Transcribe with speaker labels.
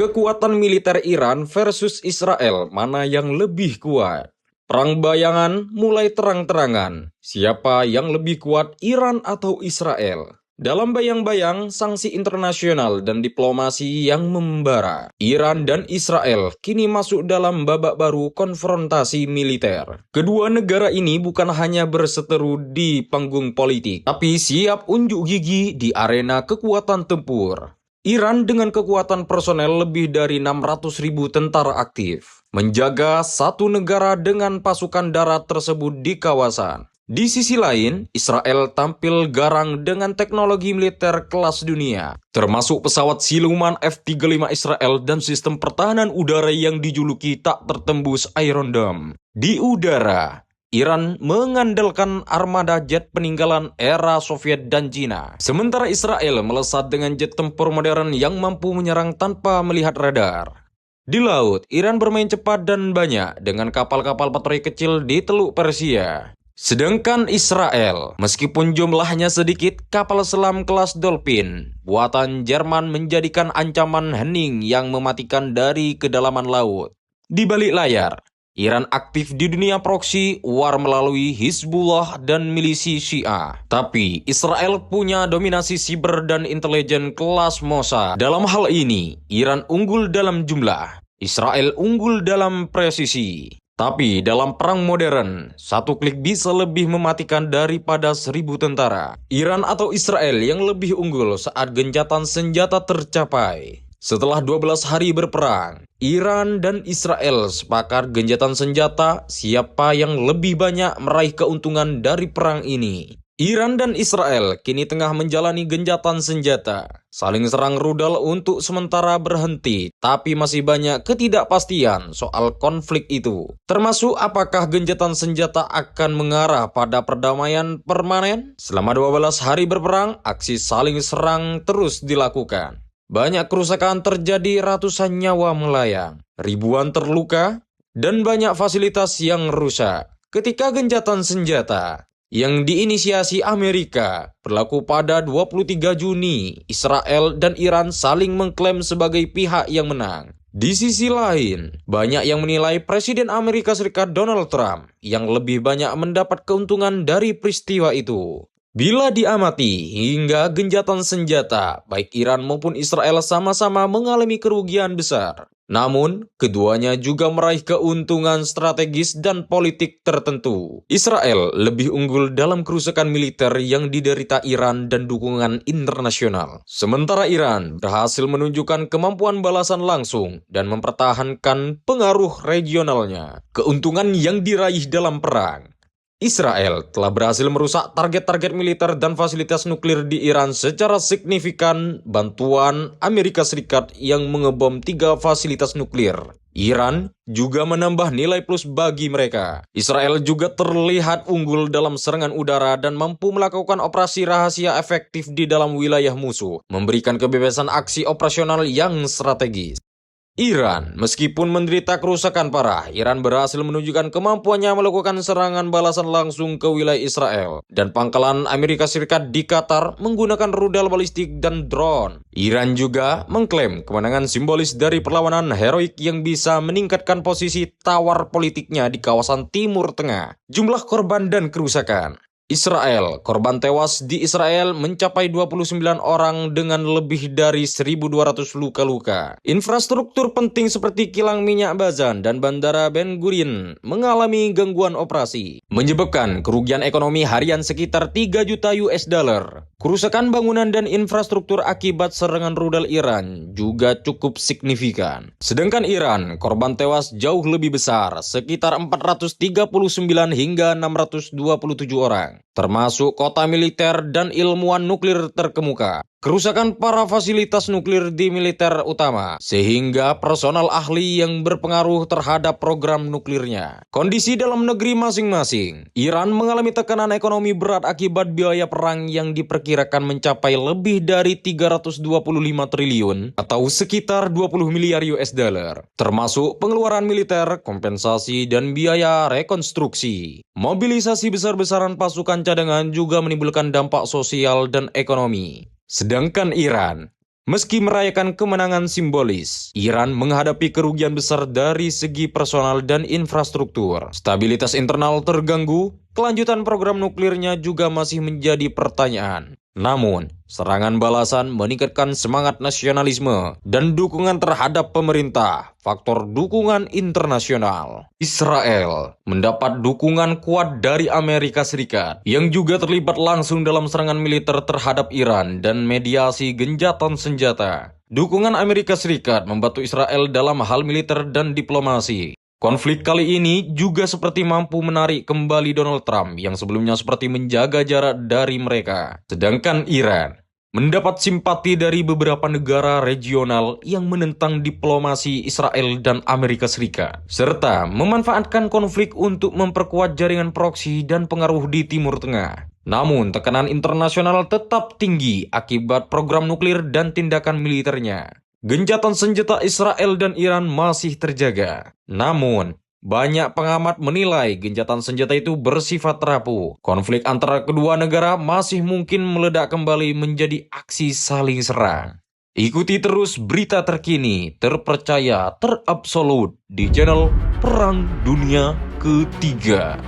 Speaker 1: Kekuatan militer Iran versus Israel, mana yang lebih kuat? Perang bayangan mulai terang-terangan. Siapa yang lebih kuat, Iran atau Israel? Dalam bayang-bayang sanksi internasional dan diplomasi yang membara, Iran dan Israel kini masuk dalam babak baru konfrontasi militer. Kedua negara ini bukan hanya berseteru di panggung politik, tapi siap unjuk gigi di arena kekuatan tempur. Iran dengan kekuatan personel lebih dari 600.000 tentara aktif, menjaga satu negara dengan pasukan darat tersebut di kawasan. Di sisi lain, Israel tampil garang dengan teknologi militer kelas dunia, termasuk pesawat siluman F-35 Israel dan sistem pertahanan udara yang dijuluki tak tertembus Iron Dome. Di udara, Iran mengandalkan armada jet peninggalan era Soviet dan Cina. Sementara Israel melesat dengan jet tempur modern yang mampu menyerang tanpa melihat radar. Di laut, Iran bermain cepat dan banyak dengan kapal-kapal patroli kecil di Teluk Persia. Sedangkan Israel, meskipun jumlahnya sedikit, kapal selam kelas Dolphin buatan Jerman menjadikan ancaman hening yang mematikan dari kedalaman laut. Di balik layar, Iran aktif di dunia proksi war melalui Hizbullah dan milisi Syiah. Tapi Israel punya dominasi siber dan intelijen kelas Mossad. Dalam hal ini, Iran unggul dalam jumlah, Israel unggul dalam presisi. Tapi dalam perang modern, satu klik bisa lebih mematikan daripada 1000 tentara. Iran atau Israel yang lebih unggul saat gencatan senjata tercapai. Setelah 12 hari berperang, Iran dan Israel sepakat gencatan senjata siapa yang lebih banyak meraih keuntungan dari perang ini. Iran dan Israel kini tengah menjalani gencatan senjata, saling serang rudal untuk sementara berhenti, tapi masih banyak ketidakpastian soal konflik itu. Termasuk apakah gencatan senjata akan mengarah pada perdamaian permanen? Selama 12 hari berperang, aksi saling serang terus dilakukan. Banyak kerusakan terjadi, ratusan nyawa melayang, ribuan terluka, dan banyak fasilitas yang rusak. Ketika gencatan senjata yang diinisiasi Amerika berlaku pada 23 Juni, Israel dan Iran saling mengklaim sebagai pihak yang menang. Di sisi lain, banyak yang menilai Presiden Amerika Serikat Donald Trump yang lebih banyak mendapat keuntungan dari peristiwa itu. Bila diamati, hingga gencatan senjata, baik Iran maupun Israel sama-sama mengalami kerugian besar. Namun, keduanya juga meraih keuntungan strategis dan politik tertentu. Israel lebih unggul dalam kerusakan militer yang diderita Iran dan dukungan internasional. Sementara Iran berhasil menunjukkan kemampuan balasan langsung dan mempertahankan pengaruh regionalnya. Keuntungan yang diraih dalam perang. Israel telah berhasil merusak target-target militer dan fasilitas nuklir di Iran secara signifikan. Bantuan Amerika Serikat yang mengebom 3 fasilitas nuklir. Iran juga menambah nilai plus bagi mereka. Israel juga terlihat unggul dalam serangan udara dan mampu melakukan operasi rahasia efektif di dalam wilayah musuh, memberikan kebebasan aksi operasional yang strategis. Iran, meskipun menderita kerusakan parah, Iran berhasil menunjukkan kemampuannya melakukan serangan balasan langsung ke wilayah Israel dan pangkalan Amerika Serikat di Qatar menggunakan rudal balistik dan drone. Iran juga mengklaim kemenangan simbolis dari perlawanan heroik yang bisa meningkatkan posisi tawar politiknya di kawasan Timur Tengah. Jumlah korban dan kerusakan. Israel, korban tewas di Israel mencapai 29 orang dengan lebih dari 1.200 luka-luka. Infrastruktur penting seperti kilang minyak Bazan dan Bandara Ben Gurion mengalami gangguan operasi, menyebabkan kerugian ekonomi harian sekitar 3 juta US dollar. Kerusakan bangunan dan infrastruktur akibat serangan rudal Iran juga cukup signifikan. Sedangkan Iran, korban tewas jauh lebih besar, sekitar 439 hingga 627 orang, termasuk kota militer dan ilmuwan nuklir terkemuka. Kerusakan para fasilitas nuklir di militer utama, sehingga personal ahli yang berpengaruh terhadap program nuklirnya. Kondisi dalam negeri masing-masing. Iran mengalami tekanan ekonomi berat akibat biaya perang yang diperkirakan mencapai lebih dari 325 triliun atau sekitar 20 miliar US dollar, termasuk pengeluaran militer, kompensasi, dan biaya rekonstruksi. Mobilisasi besar-besaran pasukan cadangan juga menimbulkan dampak sosial dan ekonomi. Sedangkan Iran Meski merayakan kemenangan simbolis, Iran menghadapi kerugian besar dari segi personal dan infrastruktur. Stabilitas internal terganggu, kelanjutan program nuklirnya juga masih menjadi pertanyaan. Namun, serangan balasan meningkatkan semangat nasionalisme dan dukungan terhadap pemerintah. Faktor dukungan internasional. Israel mendapat dukungan kuat dari Amerika Serikat yang juga terlibat langsung dalam serangan militer terhadap Iran dan mediasi gencatan senjata. Dukungan Amerika Serikat membantu Israel dalam hal militer dan diplomasi. Konflik kali ini juga seperti mampu menarik kembali Donald Trump yang sebelumnya seperti menjaga jarak dari mereka. Sedangkan Iran mendapat simpati dari beberapa negara regional yang menentang diplomasi Israel dan Amerika Serikat, serta memanfaatkan konflik untuk memperkuat jaringan proksi dan pengaruh di Timur Tengah. Namun, tekanan internasional tetap tinggi akibat program nuklir dan tindakan militernya. Gencatan senjata Israel dan Iran masih terjaga. Namun, banyak pengamat menilai gencatan senjata itu bersifat rapuh. Konflik antara kedua negara masih mungkin meledak kembali menjadi aksi saling serang. Ikuti terus berita terkini, terpercaya, terabsolut di channel Perang Dunia Ketiga.